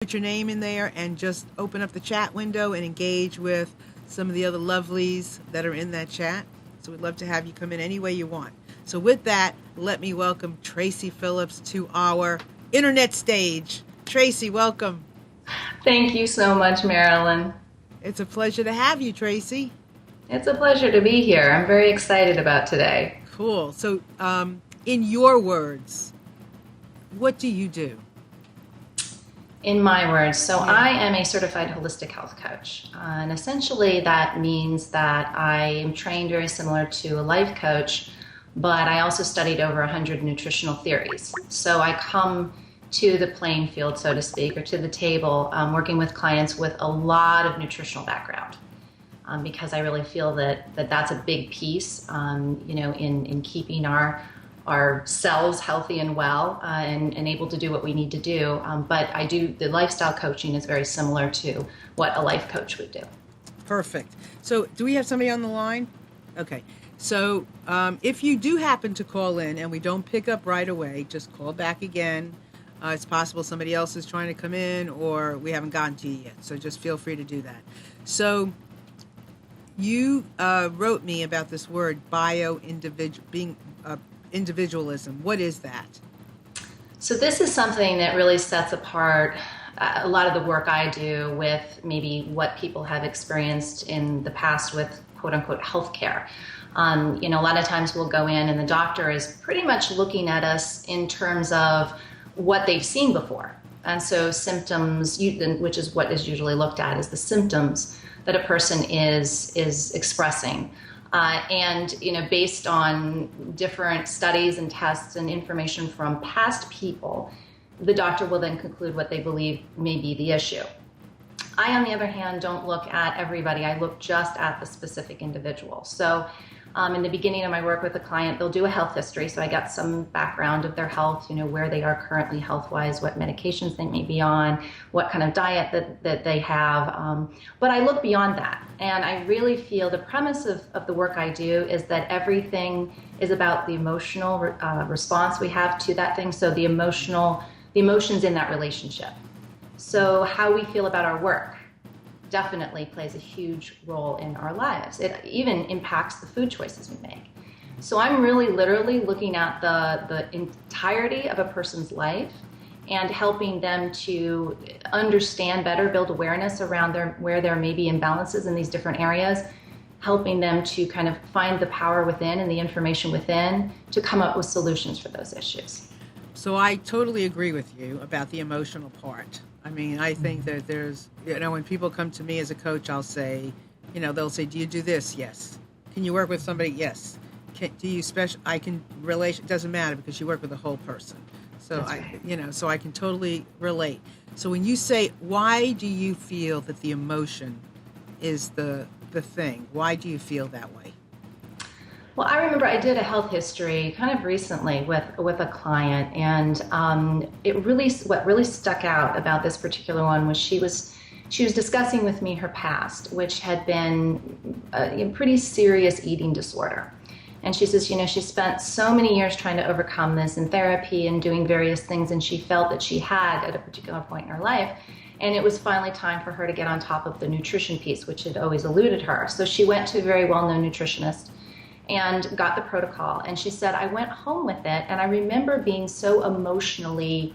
put your name in there and just open up the chat window and engage with some of the other lovelies that are in that chat. So we'd love to have you come in any way you want. So with that, let me welcome Traci Phillips to our internet stage. Traci, welcome. Thank you so much, Marilyn. It's a pleasure to have you, Traci. It's a pleasure to be here. I'm very excited about today. Cool. So in your words, what do you do? In my words, so I am a certified holistic health coach. And essentially that means that I am trained very similar to a life coach, but I also studied over 100 nutritional theories. So I come to the playing field, so to speak, or to the table, working with clients with a lot of nutritional background. Because I really feel that that's a big piece, in keeping our cells healthy and well, and able to do what we need to do. But the lifestyle coaching is very similar to what a life coach would do. Perfect. So do we have somebody on the line? Okay. So if you do happen to call in and we don't pick up right away, just call back again. It's possible somebody else is trying to come in or we haven't gotten to you yet. So just feel free to do that. So you wrote me about this word individualism. What is that? So this is something that really sets apart a lot of the work I do with maybe what people have experienced in the past with quote unquote healthcare. A lot of times we'll go in and the doctor is pretty much looking at us in terms of what they've seen before. And so symptoms, which is what is usually looked at, is the symptoms that a person is expressing. Based on different studies and tests and information from past people, the doctor will then conclude what they believe may be the issue. I, on the other hand, don't look at everybody. I look just at the specific individual. So in the beginning of my work with a client, they'll do a health history. So I got some background of their health, where they are currently health-wise, what medications they may be on, what kind of diet that they have. But I look beyond that. And I really feel the premise of the work I do is that everything is about the emotional response we have to that thing. So the emotions in that relationship. So how we feel about our work definitely plays a huge role in our lives. It even impacts the food choices we make. So I'm really literally looking at the entirety of a person's life and helping them to understand better, build awareness around where there may be imbalances in these different areas, helping them to kind of find the power within and the information within to come up with solutions for those issues. So I totally agree with you about the emotional part. I mean, I think that there's, when people come to me as a coach, I'll say, they'll say, do you do this? Yes. Can you work with somebody? Yes. Do you relate? It doesn't matter because you work with a whole person. So so I can totally relate. So when you say, why do you feel that the emotion is the thing? Why do you feel that way? Well, I remember I did a health history kind of recently with a client, and what really stuck out about this particular one was she was discussing with me her past, which had been a pretty serious eating disorder. And she says, she spent so many years trying to overcome this in therapy and doing various things, and she felt that she had at a particular point in her life. And it was finally time for her to get on top of the nutrition piece, which had always eluded her. So she went to a very well-known nutritionist and got the protocol. And she said, I went home with it, and I remember being so emotionally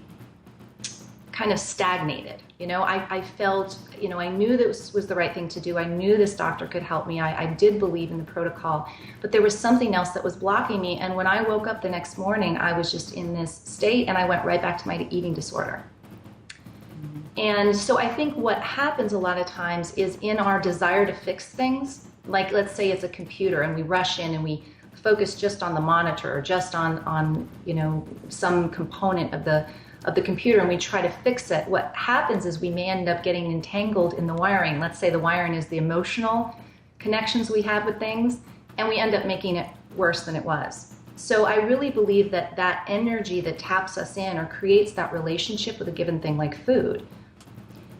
kind of stagnated. I felt, I knew this was the right thing to do. I knew this doctor could help me. I did believe in the protocol, but there was something else that was blocking me. And when I woke up the next morning, I was just in this state, and I went right back to my eating disorder. And so I think what happens a lot of times is in our desire to fix things, like let's say it's a computer and we rush in and we focus just on the monitor or just on some component of the computer and we try to fix it. What happens is we may end up getting entangled in the wiring. Let's say the wiring is the emotional connections we have with things, and we end up making it worse than it was. So I really believe that energy that taps us in or creates that relationship with a given thing like food,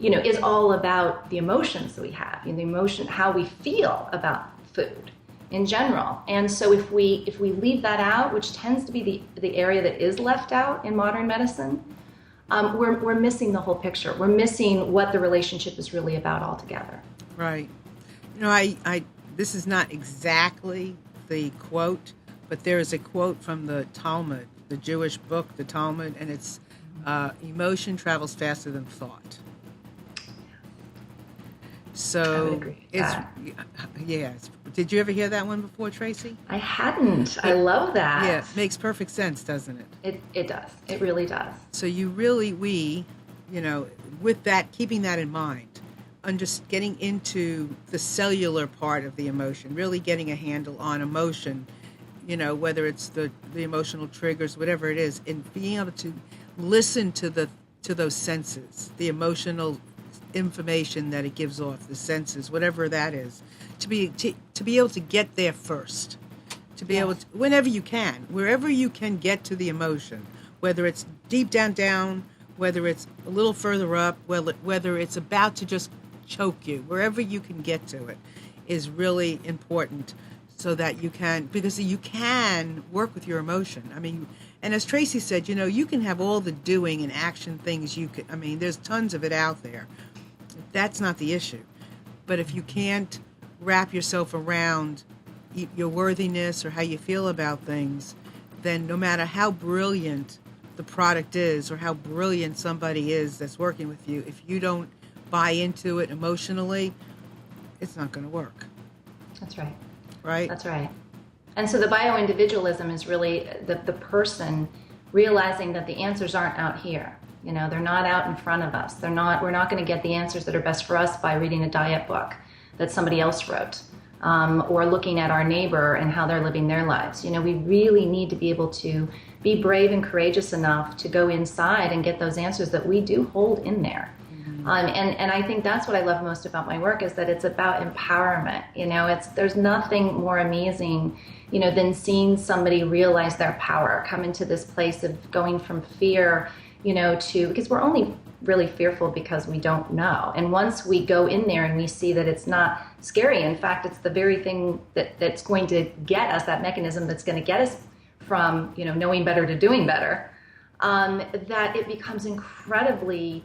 is all about the emotions that we have, the emotion, how we feel about food in general. And so if we leave that out, which tends to be the area that is left out in modern medicine, we're missing the whole picture. We're missing what the relationship is really about altogether. Right. You know, I this is not exactly the quote, but there is a quote from the Talmud, the Jewish book, the Talmud, and it's emotion travels faster than thought. So I would agree with that. Yes. Did you ever hear that one before, Traci? I hadn't. I love that. Yeah, it makes perfect sense, doesn't it? It does. It really does. So we, with that, keeping that in mind, just getting into the cellular part of the emotion, really getting a handle on emotion, whether it's the emotional triggers, whatever it is, and being able to listen to those senses, the emotional information that it gives off, the senses, whatever that is, to be able to get there first, to be able to, whenever you can, wherever you can get to the emotion, whether it's deep down, whether it's a little further up, whether it's about to just choke you, wherever you can get to it is really important, so that because you can work with your emotion. I mean, and as Traci said, you can have all the doing and action things there's tons of it out there. That's not the issue. But if you can't wrap yourself around your worthiness or how you feel about things, then no matter how brilliant the product is or how brilliant somebody is that's working with you, if you don't buy into it emotionally, it's not going to work. That's right. Right? That's right. And so the bioindividualism is really the person realizing that the answers aren't out here. They're not out in front of us. We're not going to get the answers that are best for us by reading a diet book that somebody else wrote, or looking at our neighbor and how they're living their lives. We really need to be able to be brave and courageous enough to go inside and get those answers that we do hold in there. Mm-hmm. And I think that's what I love most about my work, is that it's about empowerment. There's nothing more amazing, than seeing somebody realize their power, come into this place of going from fear, because we're only really fearful because we don't know. And once we go in there and we see that it's not scary, in fact, it's the very thing that's going to get us, that mechanism that's going to get us from, knowing better to doing better, that it becomes incredibly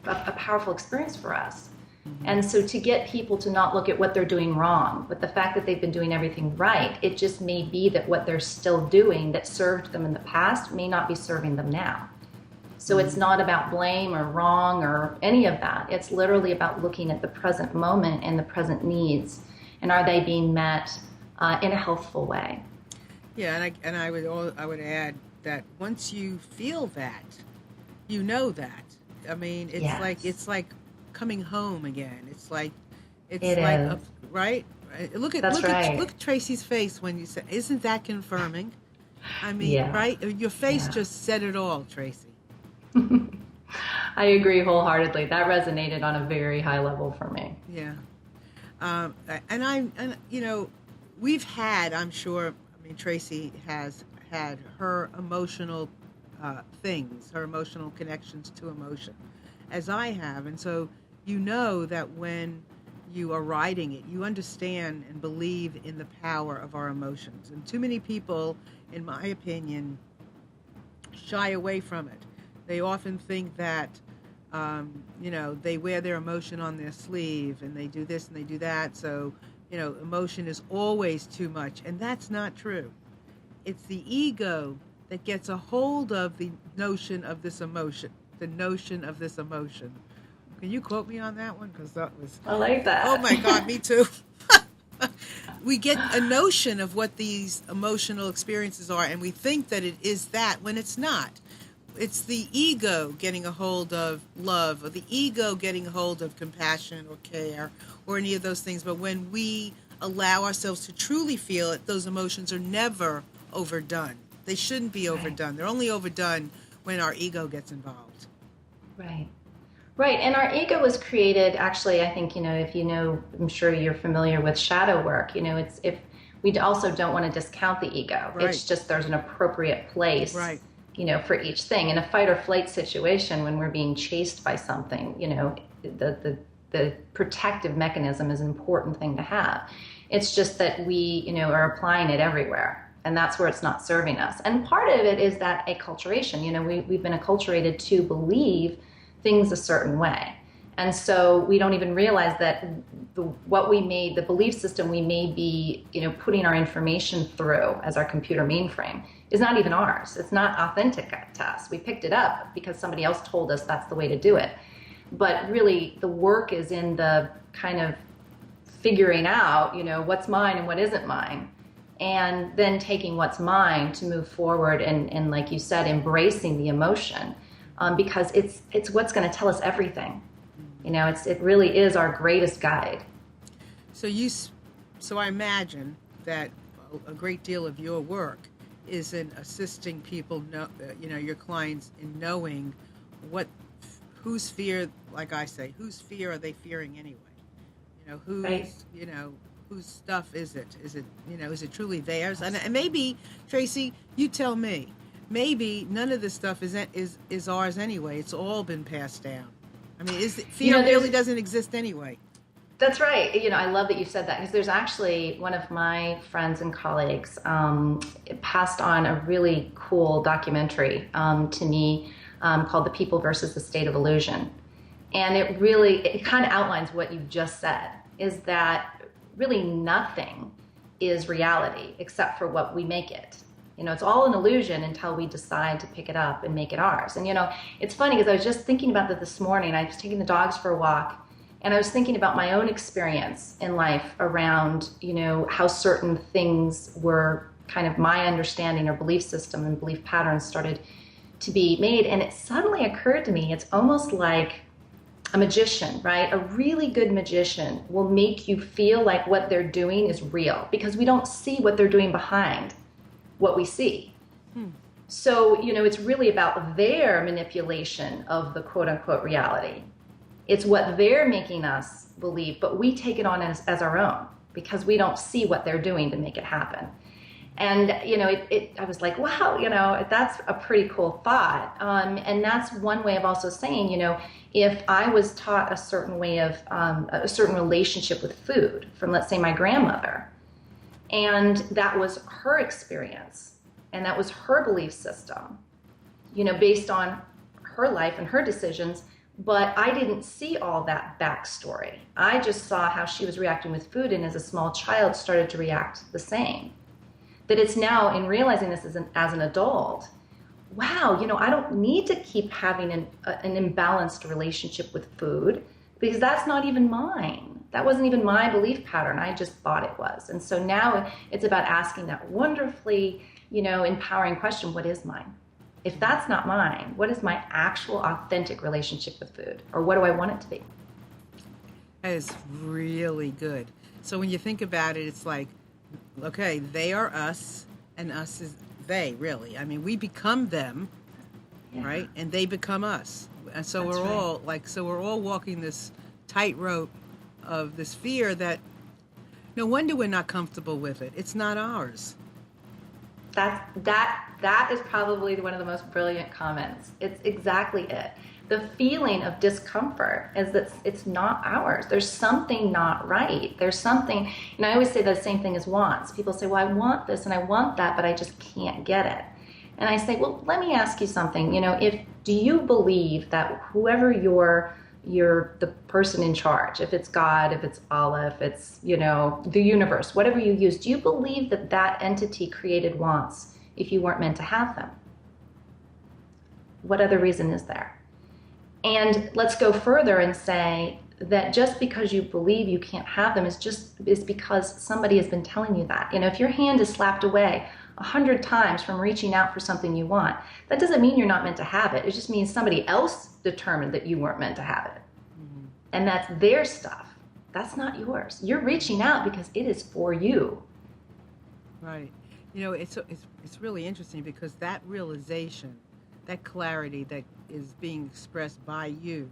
a powerful experience for us. Mm-hmm. And so to get people to not look at what they're doing wrong, but the fact that they've been doing everything right, it just may be that what they're still doing that served them in the past may not be serving them now. So it's not about blame or wrong or any of that. It's literally about looking at the present moment and the present needs, and are they being met in a healthful way. Yeah, and I would add that once you feel that, that. I mean, it's like coming home again. It's like right. Look at Traci's face when you say, "Isn't that confirming?" I mean, right? Your face just said it all, Traci. I agree wholeheartedly. That resonated on a very high level for me. Yeah. We've had, I'm sure, Traci has had her emotional things, her emotional connections to emotion, as I have. And so that when you are writing it, you understand and believe in the power of our emotions. And too many people, in my opinion, shy away from it. They often think that, they wear their emotion on their sleeve and they do this and they do that. So, emotion is always too much. And that's not true. It's the ego that gets a hold of the notion of this emotion. Can you quote me on that one? Because that was... I like that. Oh, my God, me too. We get a notion of what these emotional experiences are, and we think that it is that when it's not. It's the ego getting a hold of love, or the ego getting a hold of compassion or care or any of those things. But when we allow ourselves to truly feel it, those emotions are never overdone. They shouldn't be overdone. Right. They're only overdone when our ego gets involved. Right. Right. And our ego was created, actually, I think, if I'm sure you're familiar with shadow work, it's if we also don't want to discount the ego. Right. It's just there's an appropriate place. Right. For each thing. In a fight or flight situation, when we're being chased by something, the protective mechanism is an important thing to have. It's just that we, are applying it everywhere. And that's where it's not serving us. And part of it is that acculturation. We've been acculturated to believe things a certain way. And so we don't even realize that the belief system we may be, putting our information through as our computer mainframe is not even ours. It's not authentic to us. We picked it up because somebody else told us that's the way to do it. But really, the work is in the kind of figuring out, what's mine and what isn't mine. And then taking what's mine to move forward and like you said, embracing the emotion, because it's what's going to tell us everything. It really is our greatest guide. So I imagine that a great deal of your work is in assisting people, your clients, in knowing whose fear, like I say, whose fear are they fearing anyway? Right. Whose stuff is it? Is it truly theirs? And maybe, Traci, you tell me. Maybe none of this stuff is ours anyway. It's all been passed down. I mean, fear really doesn't exist anyway. That's right. I love that you said that, because there's actually one of my friends and colleagues passed on a really cool documentary to me called The People versus the State of Illusion. And it kind of outlines what you just said, is that really nothing is reality except for what we make it. It's all an illusion until we decide to pick it up and make it ours. And, it's funny because I was just thinking about that this morning. I was taking the dogs for a walk, and I was thinking about my own experience in life around, how certain things were kind of my understanding or belief system and belief patterns started to be made. And it suddenly occurred to me, it's almost like a magician, right? A really good magician will make you feel like what they're doing is real, because we don't see what they're doing behind what we see. So, it's really about their manipulation of the quote unquote reality. It's what they're making us believe, but we take it on as our own because we don't see what they're doing to make it happen. And, I was like, wow, that's a pretty cool thought. And that's one way of also saying, if I was taught a certain way of, a certain relationship with food from, let's say, my grandmother, and that was her experience, and that was her belief system, based on her life and her decisions, but I didn't see all that backstory. I just saw how she was reacting with food, and as a small child started to react the same. That it's now, in realizing this as an adult, wow, I don't need to keep having an imbalanced relationship with food, because that's not even mine. That wasn't even my belief pattern. I just thought it was. And so now it's about asking that wonderfully, empowering question, what is mine? If that's not mine, what is my actual authentic relationship with food? Or what do I want it to be? That is really good. So when you think about it, it's like, okay, they are us, and us is they, really. I mean, we become them, right? And they become us. And so we're all walking this tightrope of this fear that no wonder we're not comfortable with it. It's not ours. That is probably one of the most brilliant comments. It's exactly it. The feeling of discomfort is that it's not ours. There's something not right. There's something, and I always say the same thing as wants. People say, well, I want this and I want that, but I just can't get it. And I say, well, let me ask you something. Do you believe that whoever you're the person in charge, if it's God, if it's Allah, if it's, the universe, whatever you use, do you believe that that entity created wants if you weren't meant to have them? What other reason is there? And let's go further and say that just because you believe you can't have them is because somebody has been telling you that. If your hand is slapped away 100 times from reaching out for something you want, that doesn't mean you're not meant to have it. It just means somebody else determined that you weren't meant to have it. Mm-hmm. And that's their stuff. That's not yours. You're reaching out because it is for you. Right. It's really interesting because that realization, that clarity that is being expressed by you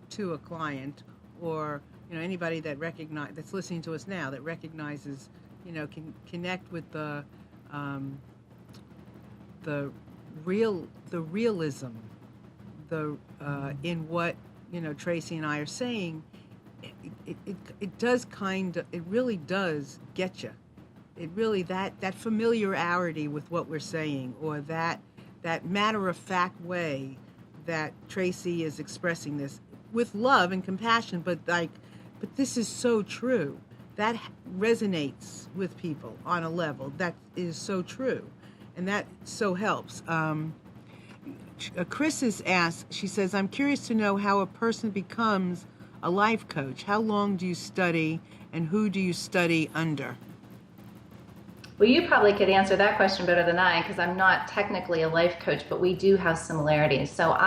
to a client, or anybody that's listening to us now, that recognizes, can connect with the realism, in what Traci and I are saying. It does it really does get you. it really, that familiarity with what we're saying, or that matter-of-fact way that Traci is expressing this with love and compassion, but this is so true. That resonates with people on a level that is so true, and that so helps. Chris has asked, she says, I'm curious to know how a person becomes a life coach. How long do you study, and who do you study under? Well, you probably could answer that question better than I, because I'm not technically a life coach, but we do have similarities. So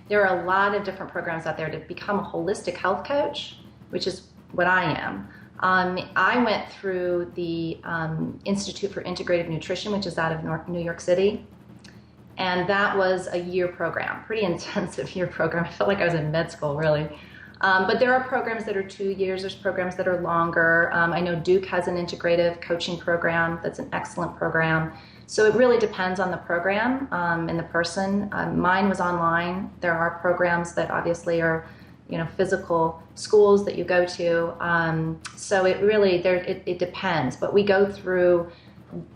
there are a lot of different programs out there to become a holistic health coach, which is what I am. I went through the Institute for Integrative Nutrition, which is out of New York City. And that was a year program, pretty intensive year program. I felt like I was in med school, really. But there are programs that are 2 years. There's programs that are longer. I know Duke has an integrative coaching program. That's an excellent program. So it really depends on the program and the person. Mine was online. There are programs that obviously are, physical schools that you go to. So it really, it depends. But we go through,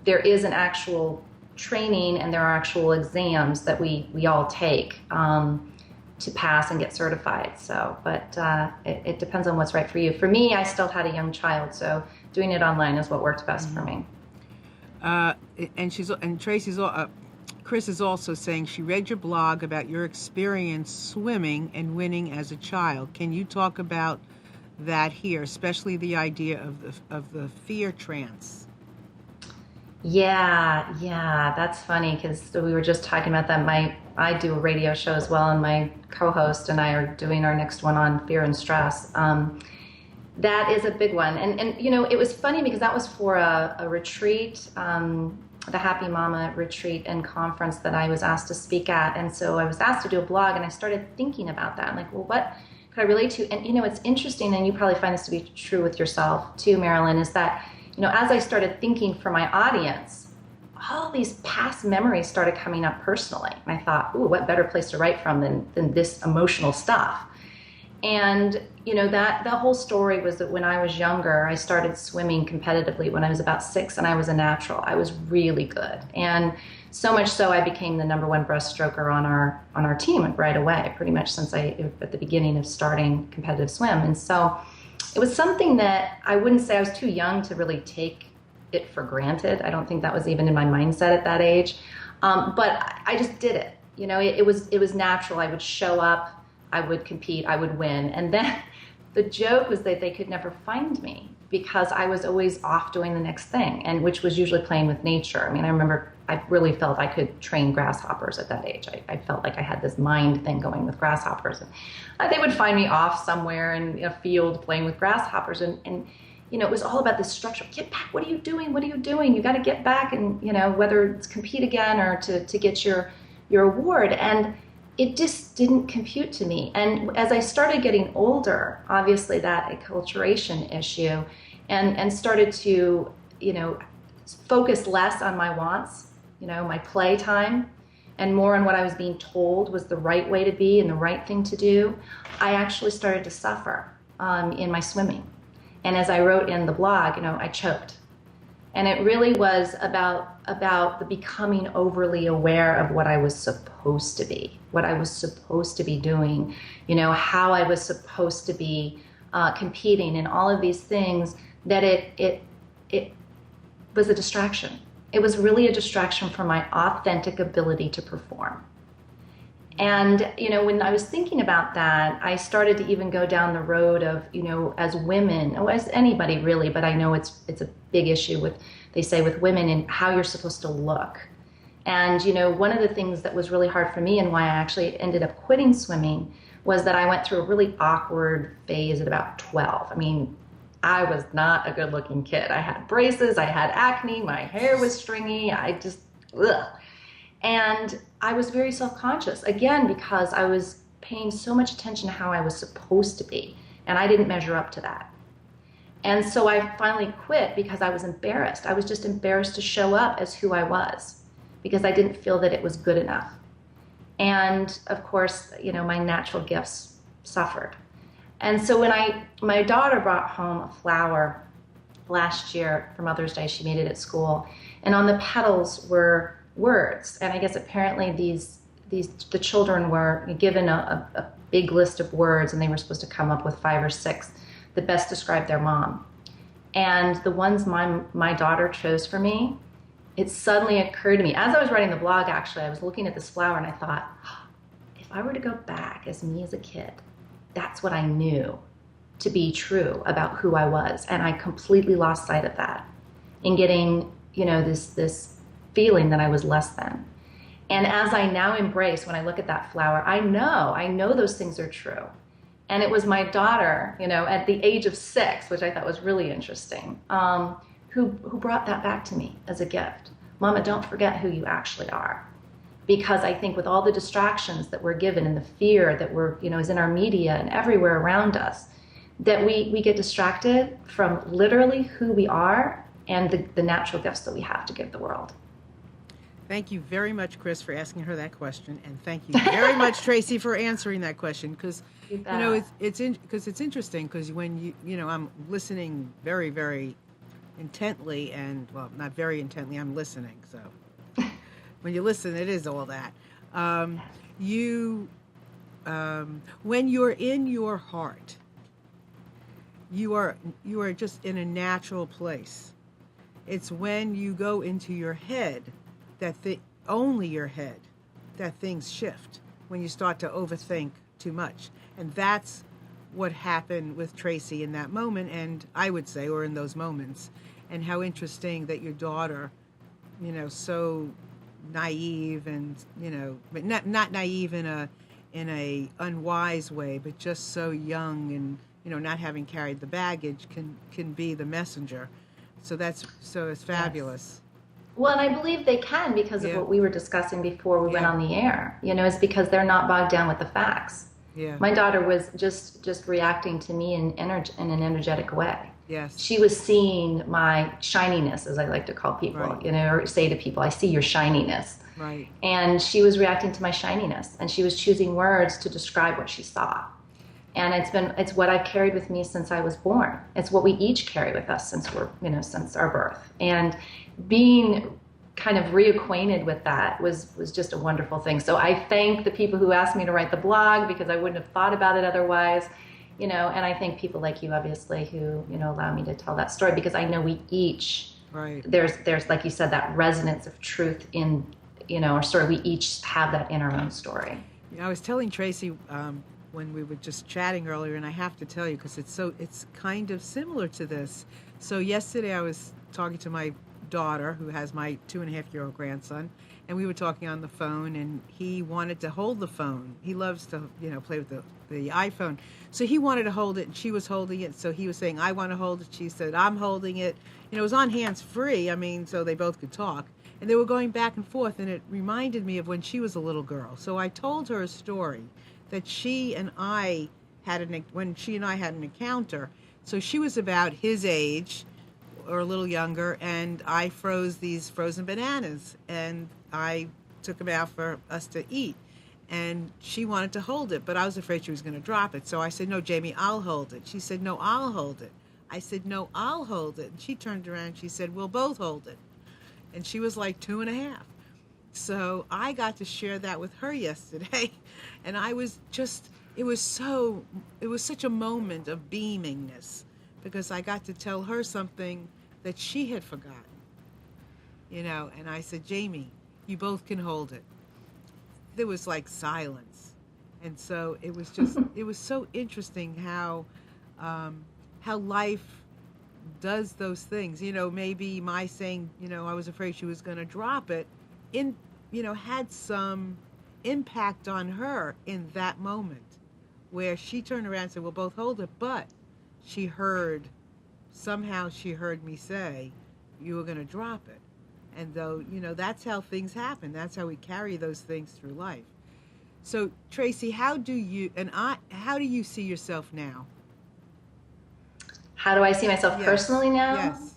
there is an actual training, and there are actual exams that we all take to pass and get certified. So, but it depends on what's right for you. For me, I still had a young child, so doing it online is what worked best for me. Chris is also saying she read your blog about your experience swimming and winning as a child. Can you talk about that here, especially the idea of the fear trance? Yeah, that's funny, because we were just talking about that. I do a radio show as well, and my co-host and I are doing our next one on fear and stress. That is a big one, and it was funny because that was for a retreat, the Happy Mama retreat and conference that I was asked to speak at, and so I was asked to do a blog, and I started thinking about that. I'm like, well, what could I relate to? And it's interesting, and you probably find this to be true with yourself too, Marilyn, is that as I started thinking for my audience, all these past memories started coming up personally. And I thought, ooh, what better place to write from than this emotional stuff? And, that the whole story was that when I was younger, I started swimming competitively when I was about 6, and I was a natural. I was really good. And so much so I became the #1 breaststroker on our team right away, pretty much at the beginning of starting competitive swim. And so it was something that I wouldn't say I was too young to really take it for granted. I don't think that was even in my mindset at that age. But I just did it. It was natural. I would show up, I would compete, I would win. And then the joke was that they could never find me because I was always off doing the next thing, and which was usually playing with nature. I mean, I remember I really felt I could train grasshoppers at that age. I felt like I had this mind thing going with grasshoppers. And they would find me off somewhere in a field playing with grasshoppers. And it was all about this structure. Get back. What are you doing? What are you doing? You got to get back, and, whether it's compete again or to get your award. And it just didn't compute to me. And as I started getting older, obviously that acculturation issue, and started to, focus less on my wants, my play time, and more on what I was being told was the right way to be and the right thing to do, I actually started to suffer in my swimming. And as I wrote in the blog, I choked. And it really was about the becoming overly aware of what I was supposed to be, what I was supposed to be doing, how I was supposed to be competing, and all of these things, that it was a distraction. It was really a distraction from my authentic ability to perform. And, when I was thinking about that, I started to even go down the road of, as women, or as anybody really, but I know it's a big issue with women and how you're supposed to look. And, one of the things that was really hard for me, and why I actually ended up quitting swimming, was that I went through a really awkward phase at about 12. I mean, I was not a good looking kid. I had braces, I had acne, my hair was stringy, ugh. And I was very self-conscious, again, because I was paying so much attention to how I was supposed to be, and I didn't measure up to that. And so I finally quit because I was embarrassed. I was just embarrassed to show up as who I was because I didn't feel that it was good enough. And of course, my natural gifts suffered. And so when my daughter brought home a flower last year for Mother's Day. She made it at school, and on the petals were words. And I guess apparently the children were given a big list of words, and they were supposed to come up with 5 or 6 that best described their mom. And the ones my daughter chose for me, it suddenly occurred to me, as I was writing the blog, actually, I was looking at this flower and I thought, oh, if I were to go back as me as a kid, that's what I knew to be true about who I was. And I completely lost sight of that in getting, this feeling that I was less than. And as I now embrace, when I look at that flower, I know those things are true. And it was my daughter, at the age of 6, which I thought was really interesting, who brought that back to me as a gift. Mama, don't forget who you actually are. Because I think with all the distractions that we're given and the fear that is in our media and everywhere around us, that we get distracted from literally who we are and the natural gifts that we have to give the world. Thank you very much, Chris, for asking her that question, and thank you very much, Traci, for answering that question. Because it's interesting. Because when I'm listening very, very intently, and well, not very intently. I'm listening. So when you listen, it is all that. When you're in your heart, you are just in a natural place. It's when you go into your head only your head, that things shift, when you start to overthink too much. And that's what happened with Traci in that moment, and I would say, or in those moments. And how interesting that your daughter, so naive and, but not naive in a unwise way, but just so young and, not having carried the baggage can be the messenger. So it's fabulous. Yes. Well, and I believe they can because of what we were discussing before we went on the air. It's because they're not bogged down with the facts. Yeah. My daughter was just reacting to me in an energetic way. Yes. She was seeing my shininess, as I like to call people, right. Or say to people, I see your shininess. Right. And she was reacting to my shininess, and she was choosing words to describe what she saw. And it's what I've carried with me since I was born. It's what we each carry with us since our birth. And being kind of reacquainted with that was just a wonderful thing. So I thank the people who asked me to write the blog, because I wouldn't have thought about it otherwise, and I thank people like you, obviously, who, allow me to tell that story, because I know we each, there's like you said, that resonance of truth in, our story. We each have that in our own story. I was telling Traci, when we were just chatting earlier, and I have to tell you, because it's kind of similar to this. So yesterday I was talking to my daughter, who has my 2.5-year-old grandson, and we were talking on the phone, and he wanted to hold the phone. He loves to, play with the iPhone. So he wanted to hold it, and she was holding it. So he was saying, I want to hold it. She said, I'm holding it. It was on hands-free, so they both could talk. And they were going back and forth, and it reminded me of when she was a little girl. So I told her a story that she and I when she and I had an encounter. So she was about his age, or a little younger, and I froze these frozen bananas, and I took them out for us to eat. And she wanted to hold it, but I was afraid she was going to drop it. So I said, no, Jamie, I'll hold it. She said, no, I'll hold it. I said, no, I'll hold it. And she turned around and she said, we'll both hold it. And she was like 2.5. So I got to share that with her yesterday. And I was it was such a moment of beamingness, because I got to tell her something that she had forgotten, and I said, Jamie, you both can hold it. There was like silence. And so it was so interesting how life does those things. Maybe my saying, I was afraid she was going to drop it, had some impact on her in that moment, where she turned around and said, we'll both hold it, but somehow she heard me say, you were going to drop it. And though, that's how things happen. That's how we carry those things through life. So, Traci, how do you see yourself now? How do I see myself personally now? Yes.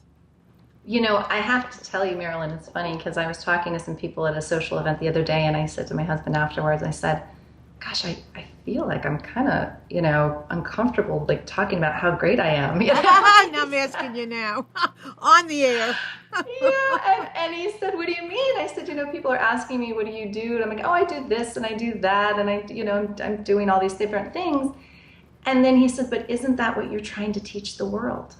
I have to tell you, Marilyn, it's funny, because I was talking to some people at a social event the other day, and I said to my husband afterwards, I said, gosh, I feel like I'm kind of, uncomfortable, like talking about how great I am. Now I'm asking you now on the air. Yeah, and he said, "What do you mean?" I said, "People are asking me, what do you do?" And I'm like, "Oh, I do this and I do that, and I'm doing all these different things." And then he said, "But isn't that what you're trying to teach the world?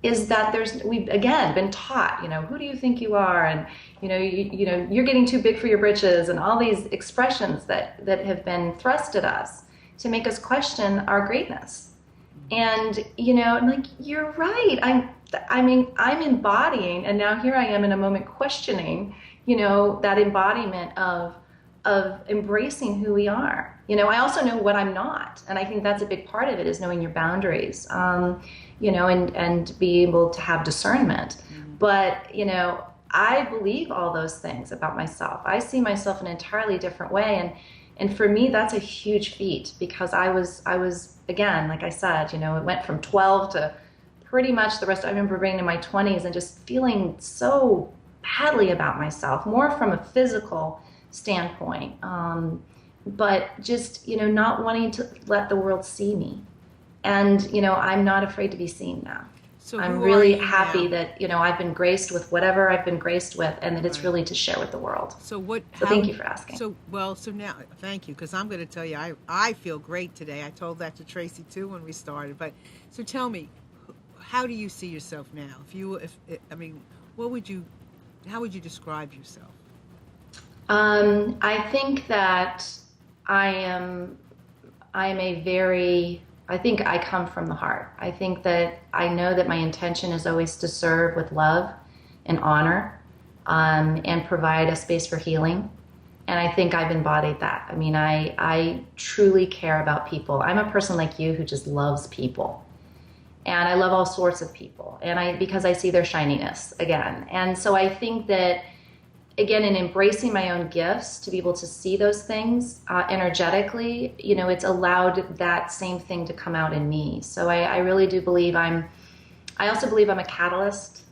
Is that we've again been taught, who do you think you are, and you're getting too big for your britches, and all these expressions that have been thrust at us to make us question our greatness." And I'm like, "You're right. I'm embodying, and now here I am in a moment questioning, that embodiment of embracing who we are. I also know what I'm not, and I think that's a big part of it, is knowing your boundaries, and be able to have discernment. Mm-hmm. But I believe all those things about myself. I see myself in an entirely different way, and for me, that's a huge feat, because I was again, like I said, it went from 12 to pretty much the rest. I remember being in my 20s and just feeling so badly about myself, more from a physical standpoint, but just not wanting to let the world see me. And I'm not afraid to be seen now. So I'm really happy now that I've been graced with whatever I've been graced with, and that it's really to share with the world. So thank you for asking. So now thank you, because I'm going to tell you, I feel great today. I told that to Traci too when we started. But so tell me, how do you see yourself now? How would you describe yourself? I think that I think I come from the heart. I think that I know that my intention is always to serve with love and honor, and provide a space for healing. And I think I've embodied that. I truly care about people. I'm a person like you who just loves people. And I love all sorts of people. And because I see their shininess again. And so I think that, again, in embracing my own gifts, to be able to see those things energetically, it's allowed that same thing to come out in me. So I really do believe I also believe I'm a catalyst,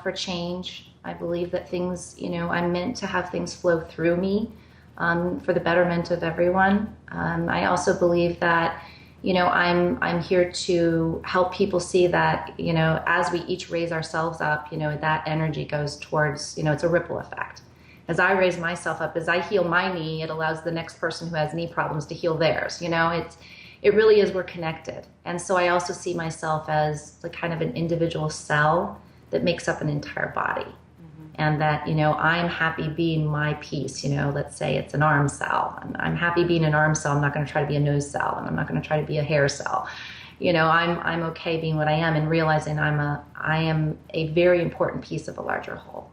for change. I believe that things, I'm meant to have things flow through me, for the betterment of everyone. I also believe that, I'm here to help people see that, as we each raise ourselves up, that energy goes towards, it's a ripple effect. As I raise myself up, as I heal my knee, it allows the next person who has knee problems to heal theirs. It really is, we're connected. And so I also see myself as like kind of an individual cell that makes up an entire body. And that, I'm happy being my piece. Let's say it's an arm cell. I'm happy being an arm cell. I'm not going to try to be a nose cell, and I'm not going to try to be a hair cell. I'm okay being what I am, and realizing I am a very important piece of a larger whole.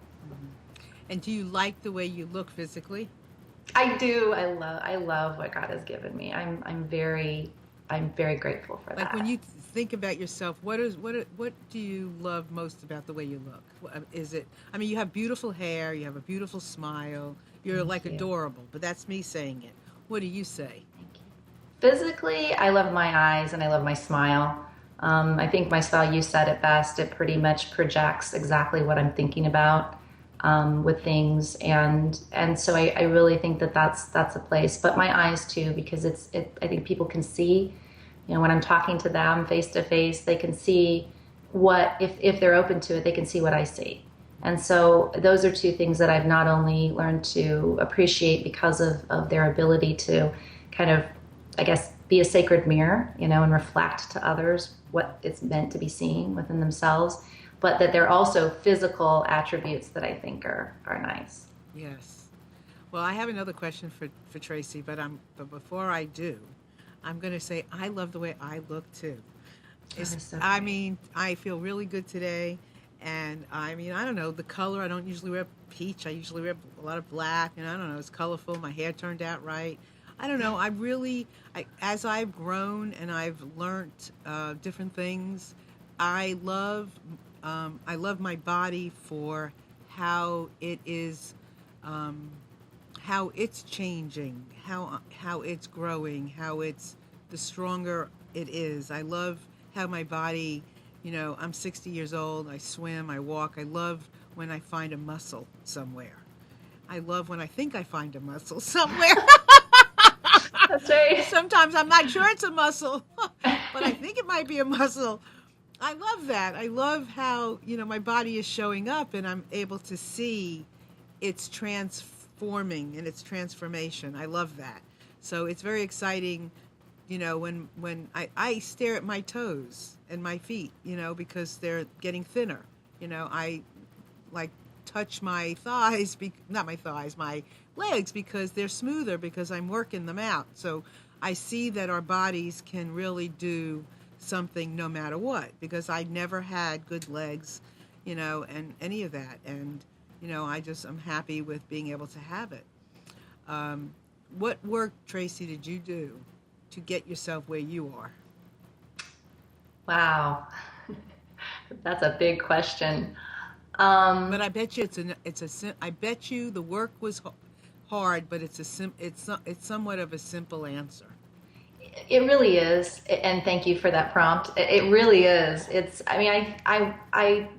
And do you like the way you look physically? I do. I love what God has given me. I'm very grateful for that. Like, when you think about yourself, what do you love most about the way you look? Is it? You have beautiful hair, you have a beautiful smile, you're adorable. But that's me saying it. What do you say? Thank you. Physically, I love my eyes and I love my smile. I think my smile, you said it best. It pretty much projects exactly what I'm thinking about with things, and so I really think that's a place. But my eyes too, because I think people can see. When I'm talking to them face to face, they can see what, if they're open to it, they can see what I see. And so those are two things that I've not only learned to appreciate because of their ability to kind of, I guess, be a sacred mirror, and reflect to others what it's meant to be seen within themselves, but that they're also physical attributes that I think are nice. Yes. Well, I have another question for Traci, but before I do, I'm going to say I love the way I look too. I feel really good today, and I don't know, the color, I don't usually wear peach. I usually wear a lot of black, and I don't know, it's colorful. My hair turned out right. I don't know. As I've grown and I've learned different things, I love my body for how it is, how it's changing, how it's growing, how it's the stronger it is. I love how my body, I'm 60 years old, I swim, I walk. I love when I find a muscle somewhere. I love when I think I find a muscle somewhere. That's right. Sometimes I'm not sure it's a muscle, but I think it might be a muscle. I love that. I love how, my body is showing up and I'm able to see its transforming and its transformation. I love that. So it's very exciting, when I stare at my toes and my feet, because they're getting thinner. I like touch my thighs, not my thighs, my legs, because they're smoother because I'm working them out. So I see that our bodies can really do something no matter what, because I never had good legs, and any of that. And, I'm happy with being able to have it. What work, Traci, did you do to get yourself where you are? Wow. That's a big question. But I bet you I bet you the work was hard, but it's somewhat of a simple answer. It really is, and thank you for that prompt. It really is. I mean, I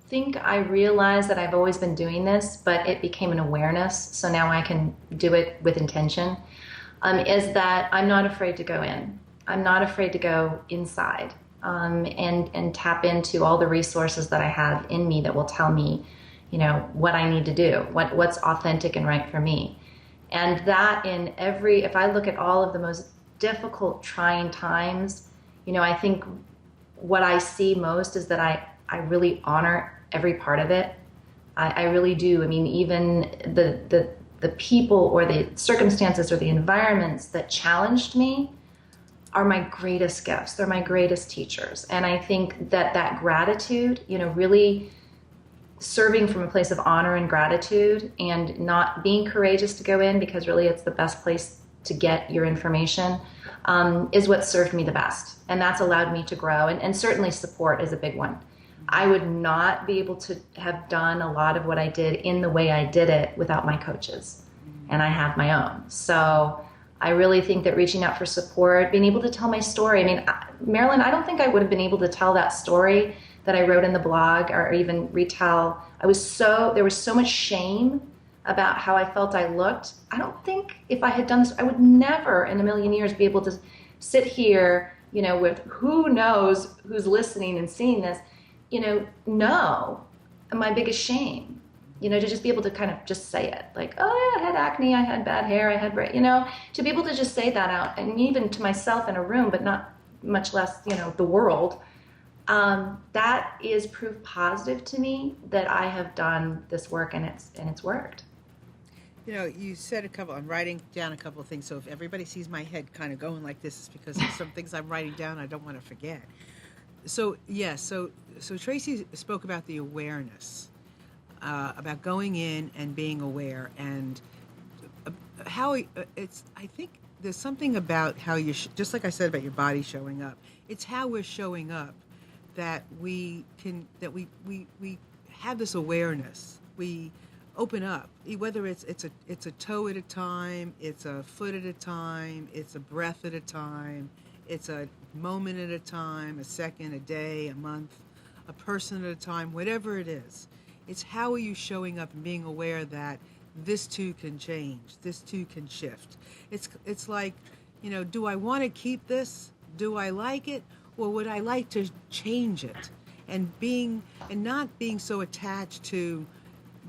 think I realized that I've always been doing this, but it became an awareness, so now I can do it with intention, is that I'm not afraid to go in. I'm not afraid to go inside, and tap into all the resources that I have in me that will tell me, what I need to do, what's authentic and right for me. And that if I look at all of the most difficult, trying times, I think what I see most is that I really honor every part of it. I really do. I mean, even the people or the circumstances or the environments that challenged me are my greatest gifts. They're my greatest teachers. And I think that gratitude, really serving from a place of honor and gratitude, and not being courageous to go in, because really it's the best place to get your information, is what served me the best. And that's allowed me to grow. And certainly support is a big one. I would not be able to have done a lot of what I did in the way I did it without my coaches. And I have my own. So I really think that reaching out for support, being able to tell my story. I mean, Marilyn, I don't think I would have been able to tell that story that I wrote in the blog, or even retell. There was so much shame about how I felt I looked. I don't think if I had done this, I would never in a million years be able to sit here, with who knows who's listening and seeing this, know my biggest shame, to just be able to kind of just say it, like, oh yeah, I had acne, I had bad hair, I had, to be able to just say that out, and even to myself in a room, but not much less, the world. That is proof positive to me that I have done this work, and it's worked. You said I'm writing down a couple of things. So if everybody sees my head kind of going like this, it's because there's some things I'm writing down I don't want to forget. So, yes, so Traci spoke about the awareness, about going in and being aware, and how I think there's something about how just like I said about your body showing up, it's how we're showing up that we have this awareness. We open up, whether it's a toe at a time, it's a foot at a time, it's a breath at a time, it's a moment at a time, a second, a day, a month, a person at a time, whatever it is. It's how are you showing up and being aware that this too can change, this too can shift. It's like, do I want to keep this? Do I like it? Or would I like to change it? And not being so attached to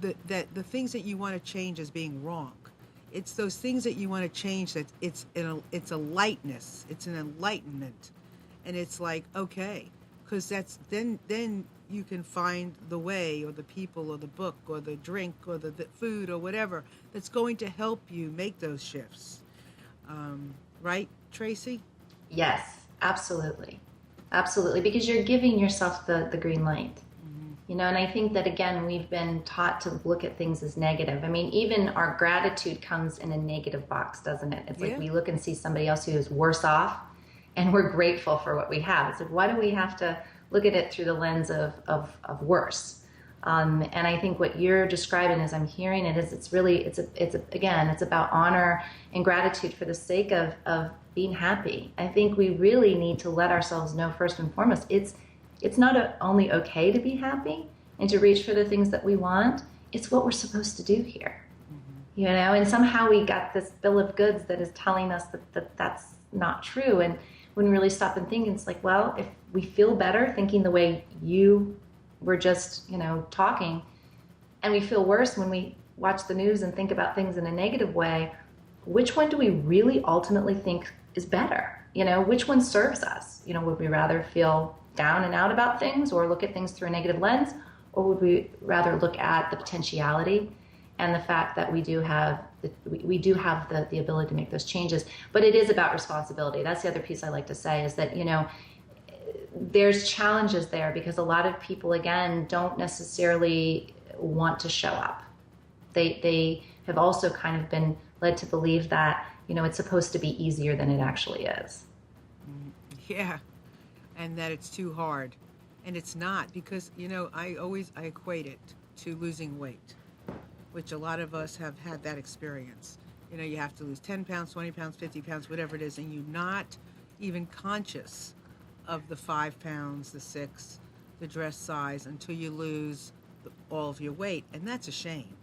the things that you want to change as being wrong. It's those things that you want to change that it's a lightness, it's an enlightenment, and it's like, okay, because that's then you can find the way or the people or the book or the drink or the food or whatever that's going to help you make those shifts. Right, Traci? Yes, absolutely. Absolutely, because you're giving yourself the green light. And I think that, again, we've been taught to look at things as negative. I mean, even our gratitude comes in a negative box, doesn't it? It's like we look and see somebody else who is worse off, and we're grateful for what we have. It's like, why do we have to look at it through the lens of worse? And I think what you're describing, as I'm hearing it, is it's about honor and gratitude for the sake of being happy. I think we really need to let ourselves know, first and foremost, it's not only okay to be happy and to reach for the things that we want, it's what we're supposed to do here. And somehow we got this bill of goods that is telling us that that's not true. And when we really stop and think, it's like, well, if we feel better thinking the way you were just, talking, and we feel worse when we watch the news and think about things in a negative way, which one do we really ultimately think is better? Which one serves us? Would we rather feel down and out about things or look at things through a negative lens? Or would we rather look at the potentiality and the fact that we do have the ability to make those changes? But it is about responsibility. That's the other piece I like to say, is that, there's challenges there because a lot of people, again, don't necessarily want to show up. They have also kind of been led to believe that, it's supposed to be easier than it actually is. Yeah, and that it's too hard. And it's not, because, I equate it to losing weight, which a lot of us have had that experience. You have to lose 10 pounds, 20 pounds, 50 pounds, whatever it is, and you're not even conscious of the 5 pounds, the 6, the dress size, until you lose all of your weight. And that's a shame.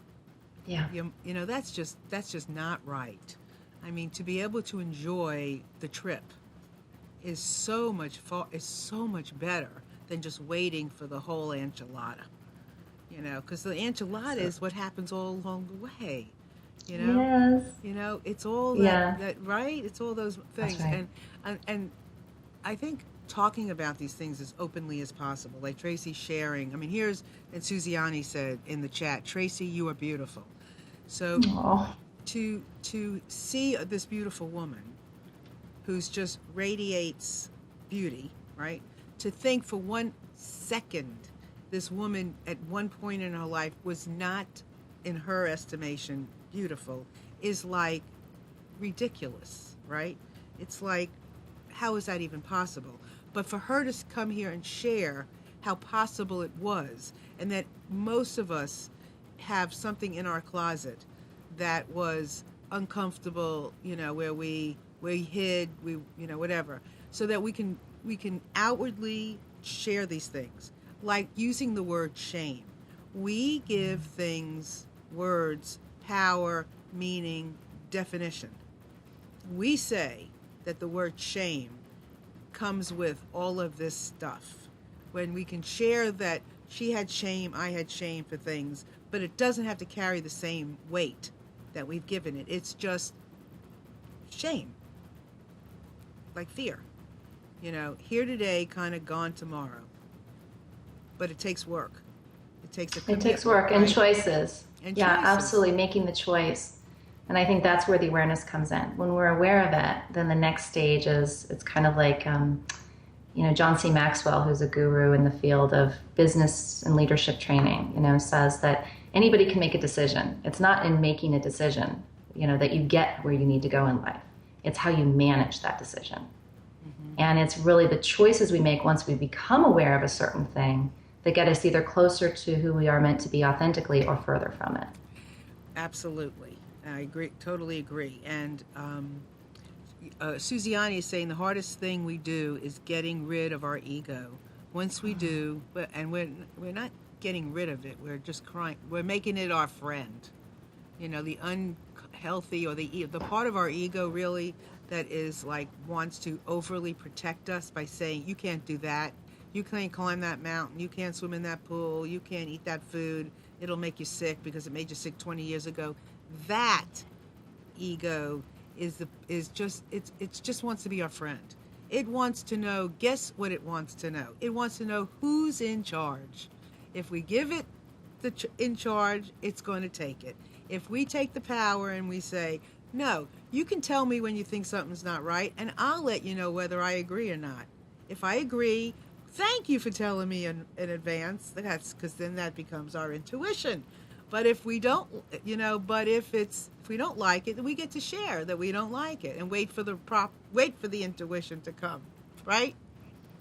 Yeah. That's just not right. I mean, to be able to enjoy the trip is so much better than just waiting for the whole enchilada. Because the enchilada is what happens all along the way. Yes. It's all that right? It's all those things. That's right. And I think talking about these things as openly as possible, like Traci sharing. I mean, and Suziani said in the chat, Traci, you are beautiful. So Aww. to see this beautiful woman who's just radiates beauty, right? To think for 1 second this woman at one point in her life was not, in her estimation, beautiful, is like ridiculous, right? It's like, how is that even possible? But for her to come here and share how possible it was, and that most of us have something in our closet that was uncomfortable, where we hid, whatever, so that we can outwardly share these things, like using the word shame. We give things words, power, meaning, definition. We say that the word shame comes with all of this stuff, when we can share that she had shame, I had shame for things, but it doesn't have to carry the same weight that we've given it. It's just shame, like fear. Here today, kind of gone tomorrow. But it takes work. It takes a commitment. It takes work, right? And choices. And yeah, choices. Absolutely, making the choice. And I think that's where the awareness comes in. When we're aware of it, then the next stage is, it's kind of like, John C. Maxwell, who's a guru in the field of business and leadership training, says that anybody can make a decision. It's not in making a decision, that you get where you need to go in life. It's how you manage that decision. Mm-hmm. And it's really the choices we make once we become aware of a certain thing that get us either closer to who we are meant to be authentically or further from it. Absolutely. I agree, totally agree. And Suziani is saying the hardest thing we do is getting rid of our ego. Once we do, and we're not getting rid of it, we're just we're making it our friend. The unhealthy, or the part of our ego really that is like wants to overly protect us by saying, you can't do that, you can't climb that mountain, you can't swim in that pool, you can't eat that food, it'll make you sick because it made you sick 20 years ago. That ego is just wants to be our friend. It wants to know, guess what it wants to know? It wants to know who's in charge. If we give it in charge, it's going to take it. If we take the power and we say, no, you can tell me when you think something's not right, and I'll let you know whether I agree or not. If I agree, thank you for telling me in advance. That's because then that becomes our intuition. But if we don't, if we don't like it, then we get to share that we don't like it and wait for the intuition to come, right?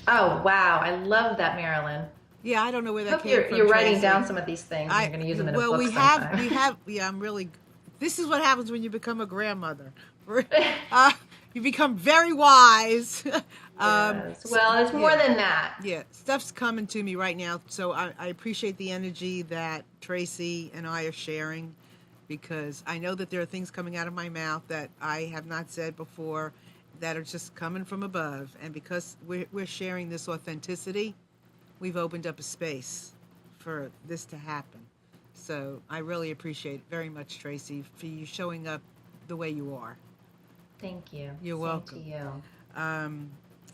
Oh wow, I love that, Marilyn. Yeah, I don't know where that came from. You're writing down some of these things. You're going to use them in a book sometime. we have. Yeah, I'm really. This is what happens when you become a grandmother. You become very wise. Yes. Well, it's more than that. Yeah, stuff's coming to me right now, so I appreciate the energy that Traci and I are sharing, because I know that there are things coming out of my mouth that I have not said before that are just coming from above. And because we're sharing this authenticity, we've opened up a space for this to happen. So I really appreciate it very much, Traci, for you showing up the way you are. Thank you. You're Same welcome. to you.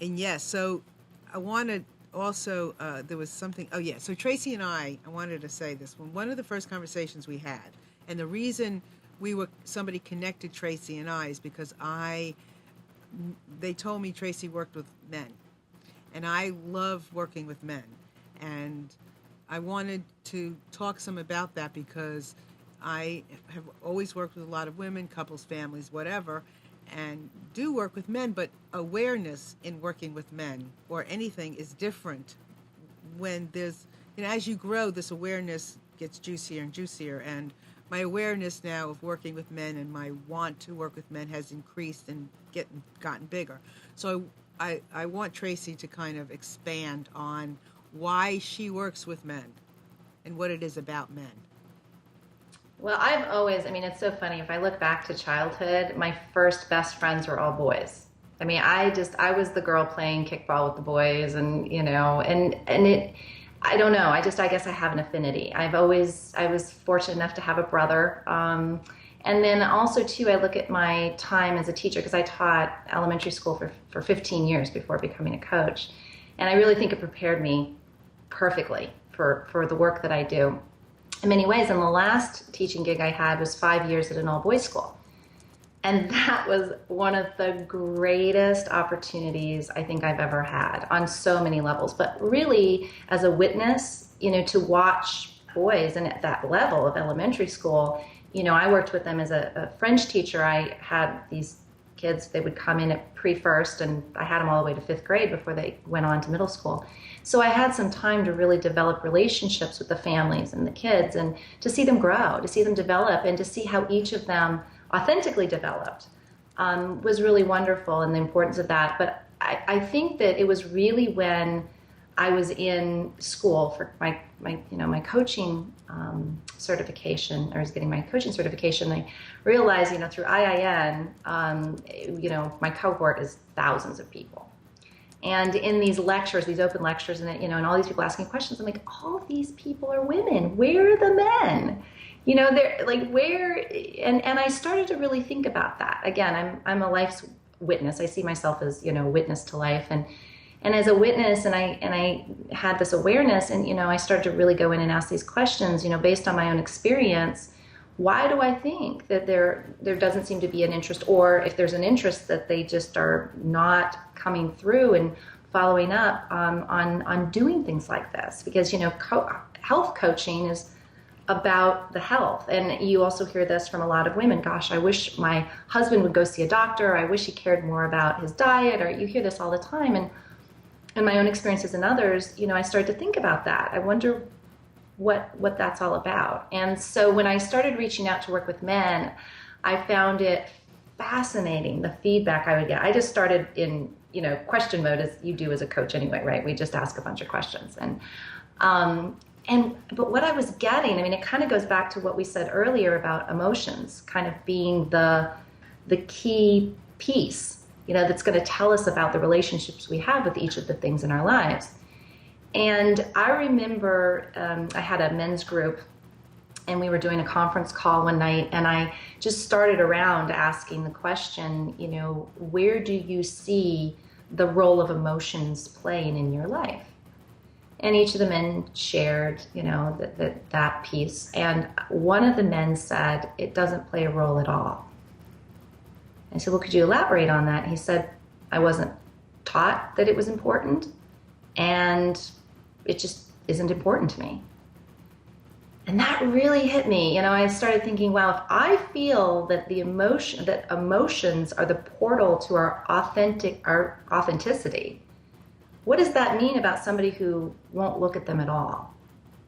And yes, so I wanted also, there was something, oh yeah, so Traci and I wanted to say this. When one of the first conversations we had, and the reason somebody connected Traci and I is because they told me Traci worked with men. And I love working with men. And I wanted to talk some about that because I have always worked with a lot of women, couples, families, whatever, and do work with men, but awareness in working with men or anything is different when there's, as you grow, this awareness gets juicier and juicier. And my awareness now of working with men and my want to work with men has increased and gotten bigger. So I want Traci to kind of expand on why she works with men and what it is about men. Well, it's so funny. If I look back to childhood, my first best friends were all boys. I was the girl playing kickball with the boys I don't know. I guess I have an affinity. I was fortunate enough to have a brother. And then also too, I look at my time as a teacher because I taught elementary school for 15 years before becoming a coach. And I really think it prepared me perfectly for the work that I do in many ways. And the last teaching gig I had was 5 years at an all-boys school. And that was one of the greatest opportunities I think I've ever had on so many levels. But really, as a witness, to watch boys and at that level of elementary school, I worked with them as a French teacher. I had these kids, they would come in at pre-first, and I had them all the way to 5th grade before they went on to middle school. So I had some time to really develop relationships with the families and the kids and to see them grow, to see them develop, and to see how each of them authentically developed was really wonderful, and the importance of that. But I think that it was really when I was in school for my coaching certification, or I was getting my coaching certification, I realized, through IIN, my cohort is thousands of people. And in these lectures, these open lectures, and all these people asking questions, I'm like, all these people are women. Where are the men? They're like, where? And I started to really think about that. Again, I'm a life's witness. I see myself as, witness to life. And as a witness, and I had this awareness, and, I started to really go in and ask these questions, based on my own experience. Why do I think that there doesn't seem to be an interest, or if there's an interest, that they just are not coming through and following up on doing things like this? Because, health coaching is about the health. And you also hear this from a lot of women. Gosh, I wish my husband would go see a doctor. I wish he cared more about his diet. Or you hear this all the time. And in my own experiences and others, I started to think about that. I wonder what that's all about. And so when I started reaching out to work with men, I found it fascinating, the feedback I would get. I just started in, question mode, as you do as a coach anyway, right? We just ask a bunch of questions. But what I was getting, it kind of goes back to what we said earlier about emotions kind of being the key piece, that's going to tell us about the relationships we have with each of the things in our lives. And I remember I had a men's group, and we were doing a conference call one night, and I just started around asking the question, where do you see the role of emotions playing in your life? And each of the men shared, that piece. And one of the men said, it doesn't play a role at all. I said, well, could you elaborate on that? He said, I wasn't taught that it was important, and it just isn't important to me. And that really hit me. I started thinking, wow, if I feel that emotions are the portal to our authenticity, what does that mean about somebody who won't look at them at all?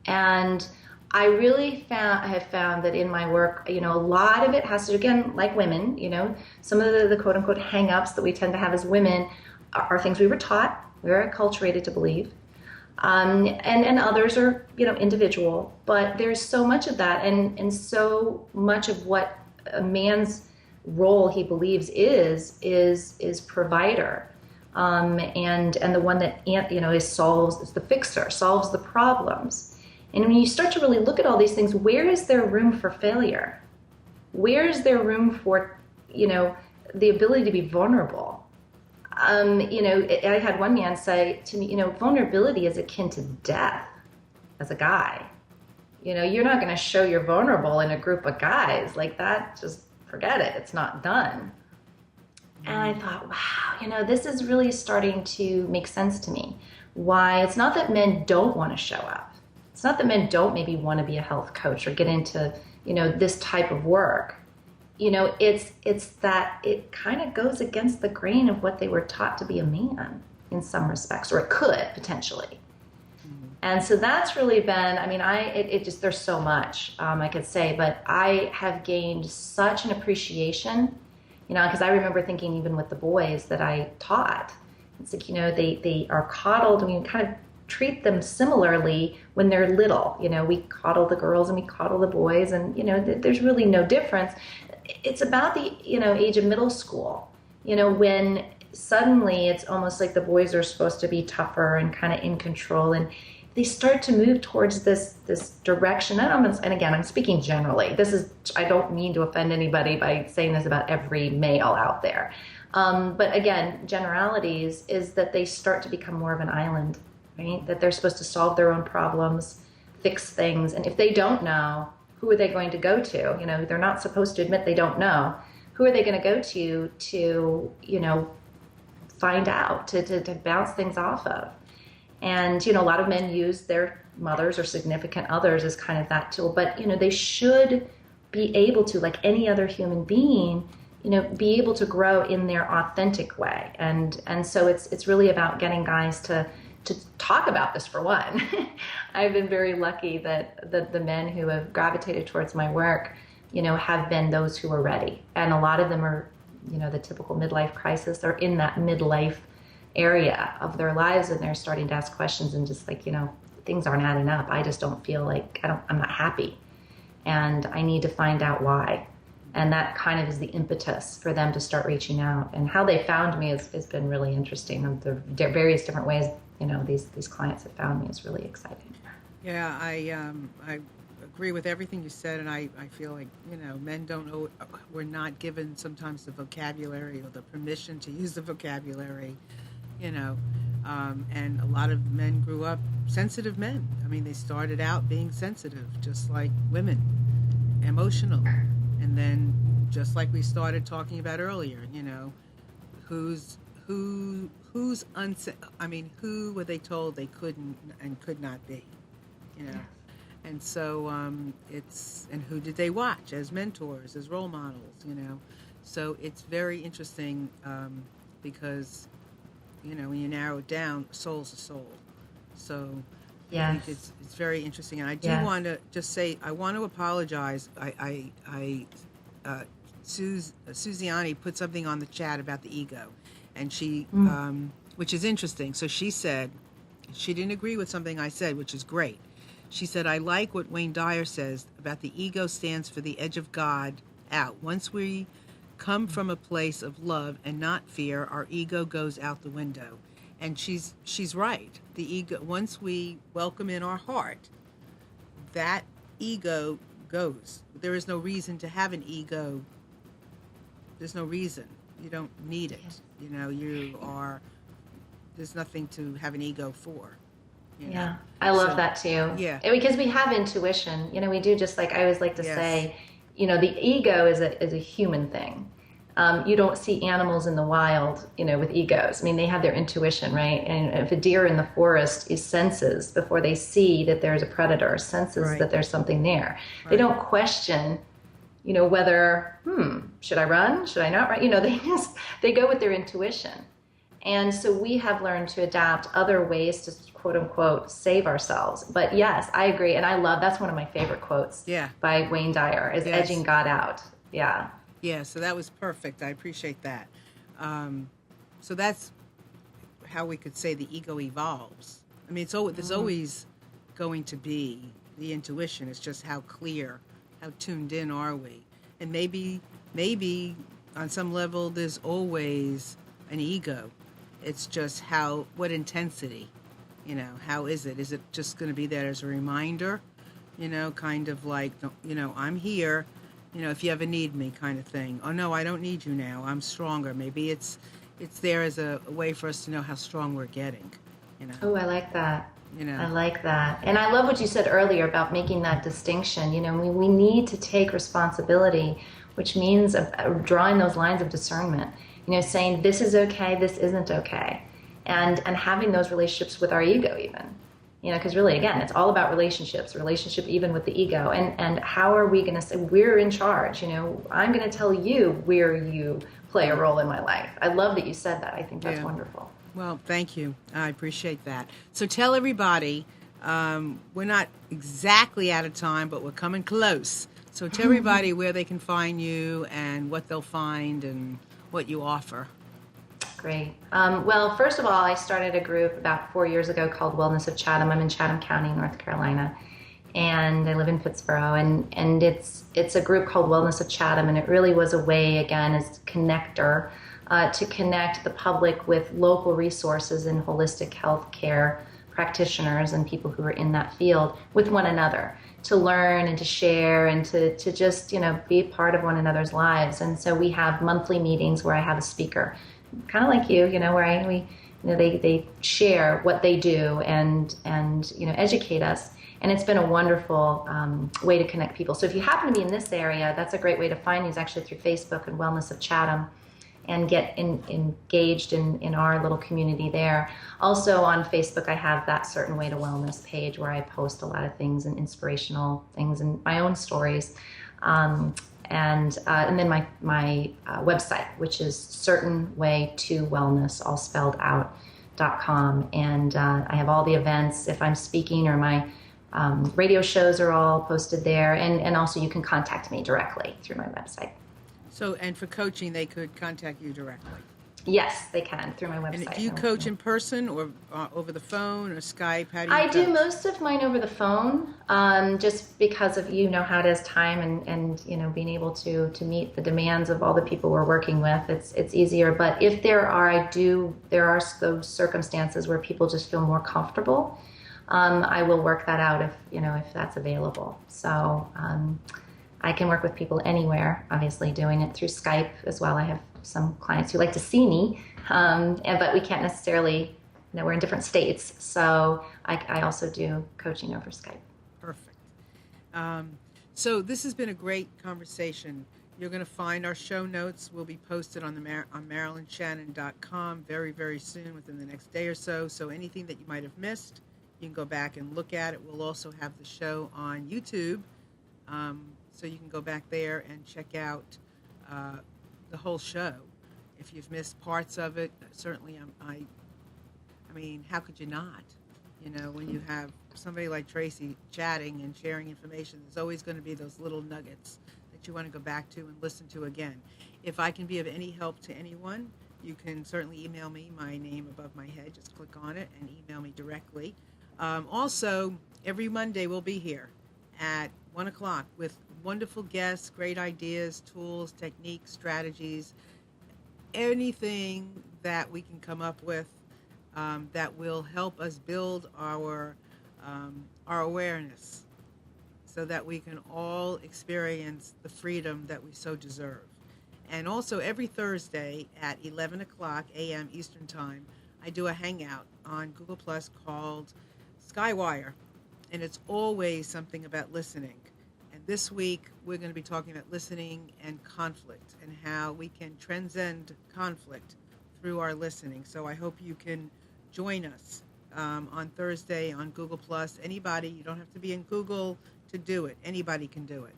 And I really have found that in my work, a lot of it has to, again, like women, some of the quote unquote hang-ups that we tend to have as women are things we were taught, we were acculturated to believe. And others are, individual, but there's so much of that, and so much of what a man's role he believes is provider, and the one that is the fixer, solves the problems. And when you start to really look at all these things, where is there room for failure? Where is there room for, the ability to be vulnerable? I had one man say to me, vulnerability is akin to death as a guy. You're not going to show you're vulnerable in a group of guys like that. Just forget it. It's not done. And I thought, wow, this is really starting to make sense to me. Why it's not that men don't want to show up. It's not that men don't maybe want to be a health coach or get into, this type of work. It's that it kind of goes against the grain of what they were taught to be a man in some respects, or it could potentially. Mm-hmm. And so that's really been, there's so much I could say, but I have gained such an appreciation, because I remember thinking even with the boys that I taught, it's like, they are coddled, and we kind of treat them similarly when they're little. We coddle the girls and we coddle the boys, and, there's really no difference. It's about the, age of middle school, when suddenly it's almost like the boys are supposed to be tougher and kind of in control, and they start to move towards this direction. And again, I'm speaking generally. I don't mean to offend anybody by saying this about every male out there. But again, generalities is that they start to become more of an island, right? That they're supposed to solve their own problems, fix things. And if they don't know, who are they going to go to? They're not supposed to admit they don't know. Who are they going to go to find out, to bounce things off of? And, a lot of men use their mothers or significant others as kind of that tool. But, they should be able to, like any other human being, be able to grow in their authentic way. And so it's really about getting guys to talk about this, for one. I've been very lucky that the men who have gravitated towards my work, have been those who are ready. And a lot of them are, the typical midlife crisis. They're in that midlife area of their lives, and they're starting to ask questions and just like, things aren't adding up. I just don't feel like, I'm not happy. And I need to find out why. And that kind of is the impetus for them to start reaching out. And how they found me has been really interesting. The various different ways, these clients have found me is really exciting. Yeah, I agree with everything you said, and I feel like, men don't know, we're not given sometimes the vocabulary or the permission to use the vocabulary, and a lot of men grew up sensitive men. They started out being sensitive, just like women, emotional. And then, just like we started talking about earlier, who were they told they couldn't and could not be, and so and who did they watch as mentors, as role models, so it's very interesting, because when you narrow it down, soul's a soul. So yes. I think it's very interesting, and I do want to just say, I want to apologize. Suziani put something on the chat about the ego, and she, which is interesting. So she said she didn't agree with something I said, which is great. She said, I like what Wayne Dyer says about the ego stands for the edge of God out. Once we come from a place of love and not fear, our ego goes out the window. And she's right. The ego, once we welcome in our heart, that ego goes. There is no reason to have an ego. There's no reason. You don't need it. There's nothing to have an ego for. Yeah, I love that too. Yeah. Because we have intuition. We do, just like I always like to say, the ego is a human thing. You don't see animals in the wild, with egos. They have their intuition, right? And if a deer in the forest senses before they see that there's a predator, senses that there's something there. Right. They don't question, whether, should I run? Should I not run? They go with their intuition. And so we have learned to adapt other ways to, quote unquote, save ourselves. But yes, I agree. And that's one of my favorite quotes by Wayne Dyer, is edging God out. Yeah. Yeah, so that was perfect. I appreciate that. So that's how we could say the ego evolves. I mean, there's always going to be the intuition. It's just how clear, how tuned in are we? And maybe on some level, there's always an ego. It's just what intensity, how is it? Is it just going to be there as a reminder, kind of like, I'm here, if you ever need me kind of thing. Oh, no, I don't need you now. I'm stronger. Maybe it's there as a way for us to know how strong we're getting, Oh, I like that. I like that. And I love what you said earlier about making that distinction. We need to take responsibility, which means drawing those lines of discernment, saying this is okay, this isn't okay. And having those relationships with our ego even, because really, again, it's all about relationship even with the ego. And how are we going to say we're in charge? I'm going to tell you where you play a role in my life. I love that you said that. I think that's wonderful. Well, thank you. I appreciate that. So tell everybody, we're not exactly out of time, but we're coming close. So tell everybody where they can find you and what they'll find and what you offer. Great. Well, first of all, I started a group about 4 years ago called Wellness of Chatham. I'm in Chatham County, North Carolina, and I live in Pittsboro. And it's a group called Wellness of Chatham, and it really was a way, again, as a connector, to connect the public with local resources in holistic health care practitioners and people who are in that field with one another, to learn and to share and to just, be a part of one another's lives. And so we have monthly meetings where I have a speaker, kind of like you, where they share what they do and educate us. And it's been a wonderful way to connect people. So if you happen to be in this area, that's a great way to find me, is actually through Facebook and Wellness of Chatham, and get engaged in our little community there. Also on Facebook, I have that Certain Way to Wellness page where I post a lot of things and inspirational things and my own stories. And then my website, which is certainwaytowellness, all spelled out, .com. And I have all the events. If I'm speaking, or my radio shows are all posted there. And also you can contact me directly through my website. So, and for coaching, they could contact you directly? Yes, they can, through my website. And do you coach in person or over the phone or Skype? How do you I do most of mine over the phone, just because of, how it is time and being able to meet the demands of all the people we're working with. It's easier. But if there are those circumstances where people just feel more comfortable, I will work that out if that's available. So I can work with people anywhere, obviously doing it through Skype as well. I have some clients who like to see me, but we can't necessarily, we're in different states. So I also do coaching over Skype. Perfect. So this has been a great conversation. You're going to find our show notes will be posted on MarilynShannon.com very, very soon, within the next day or so. So anything that you might have missed, you can go back and look at it. We'll also have the show on YouTube. So you can go back there and check out the whole show. If you've missed parts of it, certainly I mean, how could you not? When you have somebody like Traci chatting and sharing information, there's always going to be those little nuggets that you want to go back to and listen to again. If I can be of any help to anyone, you can certainly email me, my name above my head. Just click on it and email me directly. Also, every Monday we'll be here at 1 o'clock with wonderful guests, great ideas, tools, techniques, strategies, anything that we can come up with that will help us build our awareness so that we can all experience the freedom that we so deserve. And also every Thursday at 11 o'clock a.m. Eastern Time, I do a hangout on Google Plus called Skywire, and it's always something about listening. And this week, we're going to be talking about listening and conflict and how we can transcend conflict through our listening. So I hope you can join us on Thursday on Google Plus. Anybody, you don't have to be in Google to do it. Anybody can do it.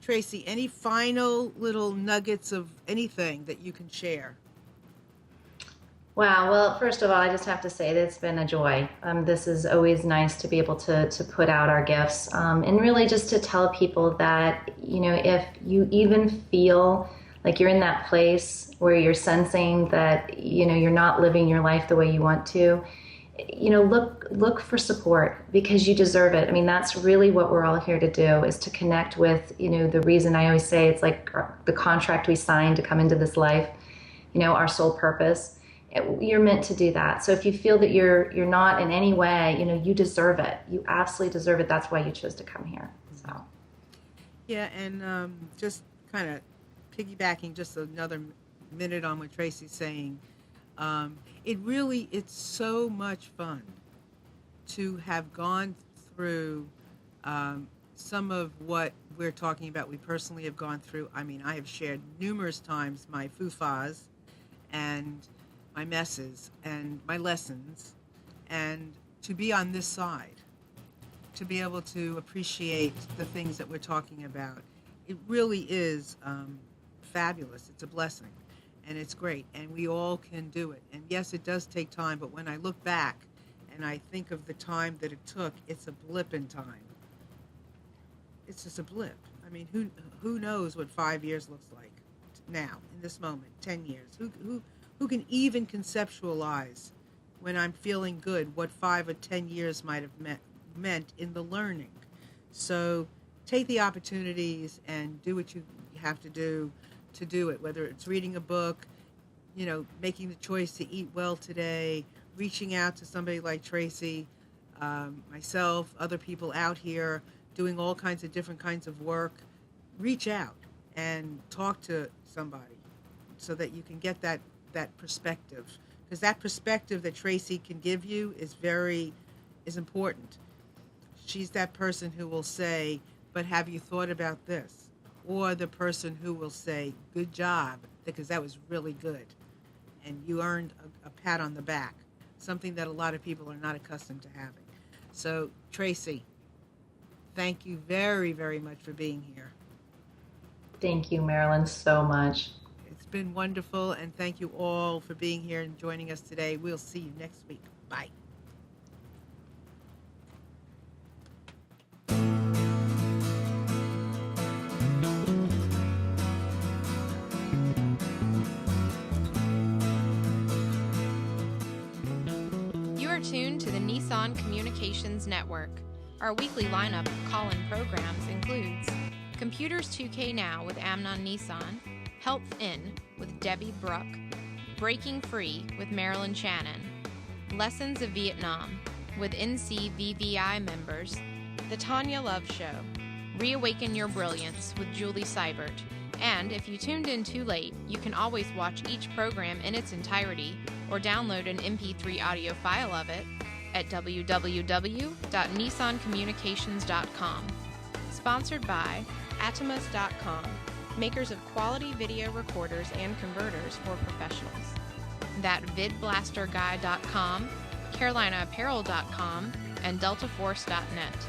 Traci, any final little nuggets of anything that you can share? Wow. Well, first of all, I just have to say that it's been a joy. This is always nice to be able to put out our gifts, and really just to tell people that, if you even feel like you're in that place where you're sensing that, you're not living your life the way you want to, look for support because you deserve it. I mean, that's really what we're all here to do, is to connect with, the reason I always say it's like the contract we signed to come into this life, our sole purpose. You're meant to do that. So if you feel that you're not in any way, you deserve it. You absolutely deserve it. That's why you chose to come here. So. Yeah, and just kind of piggybacking just another minute on what Traci's saying, it's so much fun to have gone through some of what we're talking about. We personally have gone through. I mean, I have shared numerous times my fufas and my messes and my lessons, and to be on this side, to be able to appreciate the things that we're talking about, it really is fabulous. It's a blessing, and it's great, and we all can do it. And yes, it does take time, but when I look back and I think of the time that it took, it's a blip in time. It's just a blip. I mean, who knows what 5 years looks like now, in this moment, 10 years? Who can even conceptualize, when I'm feeling good, what 5 or 10 years might have meant in the learning? So take the opportunities and do what you have to do it, whether it's reading a book, making the choice to eat well today, reaching out to somebody like Traci, myself, other people out here doing all kinds of different kinds of work. Reach out and talk to somebody so that you can get that perspective, because that perspective that Traci can give you is important. She's that person who will say, but have you thought about this? Or the person who will say, good job, because that was really good. And you earned a pat on the back, something that a lot of people are not accustomed to having. So, Traci, thank you very, very much for being here. Thank you, Marilyn, so much. It's been wonderful, and thank you all for being here and joining us today. We'll see you next week. Bye. You are tuned to the Nissan Communications Network. Our weekly lineup of call-in programs includes Computers 2K Now with Amnon Nissan, Health In with Debbie Bruck, Breaking Free with Marilyn Shannon, Lessons of Vietnam with NCVVI members, The Tanya Love Show, Reawaken Your Brilliance with Julie Seibert, and if you tuned in too late, you can always watch each program in its entirety or download an MP3 audio file of it at www.nissancommunications.com. Sponsored by Atomus.com, makers of quality video recorders and converters for professionals. ThatVidBlasterGuy.com, CarolinaApparel.com, and DeltaForce.net.